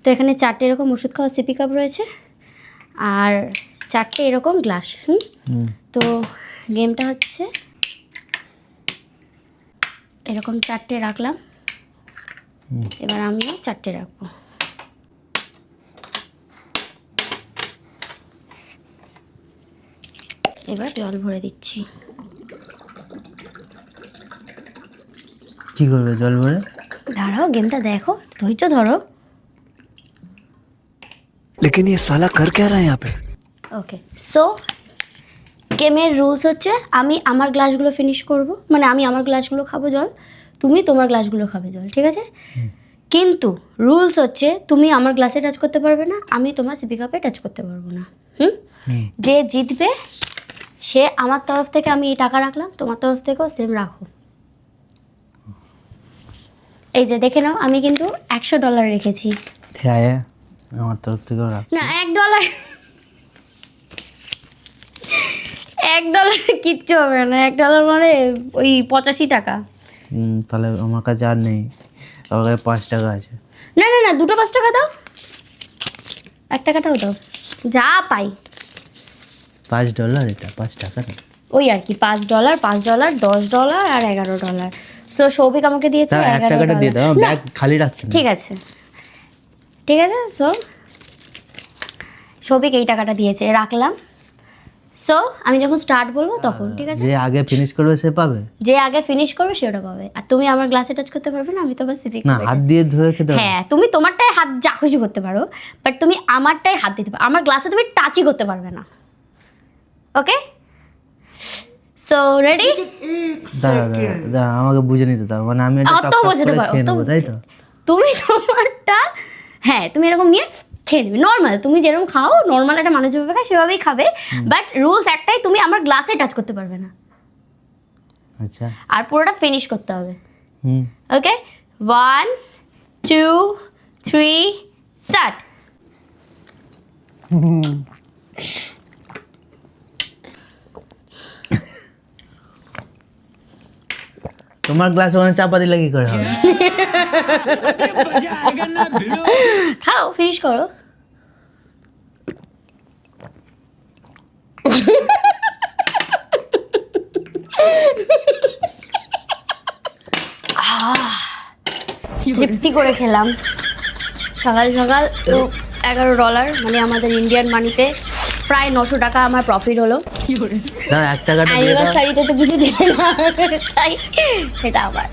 তো এখানে 4টে এরকম ওষুধ খাওয়া সিপি কাপ রয়েছে আর 4টে এরকম গ্লাস। তো গেমটা হচ্ছে এরকম 4টে রাখলাম, এবার আমিও 4টে রাখবো। এবার জল ভরে দিচ্ছি। কি করবে জল ভরে? দাঁড়াও, গেমটা দেখো, ধৈর্য ধরো। लेकिन ये साला कर क्या रहा है यहाँ पे? ওকে, সো গেমের রুলস হচ্ছে আমি আমার গ্লাসগুলো ফিনিশ করব, মানে আমি আমার গ্লাসগুলো খাবো জল, তুমি তোমার গ্লাসগুলো খাবে জল, ঠিক আছে? কিন্তু রুলস হচ্ছে তুমি আমার গ্লাসে টাচ করতে পারবে না, আমি তোমার সিপি কাপে টাচ করতে পারবো না। যে জিতবে সে আমার তরফ থেকে, আমি এই টাকা রাখলাম, তোমার তরফ থেকেও সেম রাখো। এই যে দেখে নাও, আমি কিন্তু $100 রেখেছি। হ্যাঁ, আমার তরফ থেকেও রাখ। না, $1 $1 কিচ্ছু হবে না। $1 মানে ওই 85 টাকা। তাহলে আমার কাছে আর নেই, আমার কাছে 5 টাকা আছে। না না না, দুটো 5 টাকা দাও, 1 টাকাটাও দাও, যা পাই। $5 এটা, 5 টাকা না। ওই আর কি, $5, $5, $10 আর $11। সো সৌভিক আমাকে দিয়েছে তা 1 টাকাটা দিয়ে দাও, $11। ব্যাগ খালি রাখছি। ঠিক আছে ঠিক আছে, সো সৌভিক এই টাকাটা দিয়েছে, রাখলাম। সো আমি যখন স্টার্ট বলবো তখন, ঠিক আছে? যে আগে ফিনিশ করবে সে পাবে। যে আগে ফিনিশ করবে সে ওটা পাবে। আর তুমি আমার গ্লাসে টাচ করতে পারবে না, আমি তো বাস সিপি না, হাত দিয়ে ধরে খেতে হবে। হ্যাঁ, তুমি তোমারটায় হাত যা খুশি করতে পারো, বাট তুমি আমারটায় হাত দিতে পারো, আমার গ্লাসে তুমি টাচই করতে পারবে না। ওকে, সো রেডি? দাঁড়া দাঁড়া দাঁড়া, আমাকে বুঝে নিতে দাও, মানে আমি এটা অত বোঝাতে পারো, খেয়ে নেবো, তাই তো? তুমি তোমারটা, হ্যাঁ তুমি এরকম নিয়ে খেয়ে নেবে নর্মাল, তুমি যেরকম খাও নর্মাল, একটা মানুষ যেভাবে খায় সেভাবেই খাবে, বাট রুলস একটাই, তুমি আমার গ্লাসে টাচ করতে পারবে না, আচ্ছা। আর পুরোটা ফিনিশ করতে হবে। হুম, ওকে, 1 2 3 স্টার্ট। তোমার গ্লাস ওখানে চাপা দিলে কি করে হবে? খাও, ফিনিশ করো। তৃপ্তি করে খেলাম। সকাল সকাল $11, মানে আমাদের ইন্ডিয়ান মানিতে প্রায় 900 টাকা আমার প্রফিট হলো। দাঁড়া, 1 টাকাটা দিয়ে দাও। অ্যানিভার্সারিতে তো কিছু দিলে না, তাই এটা আবার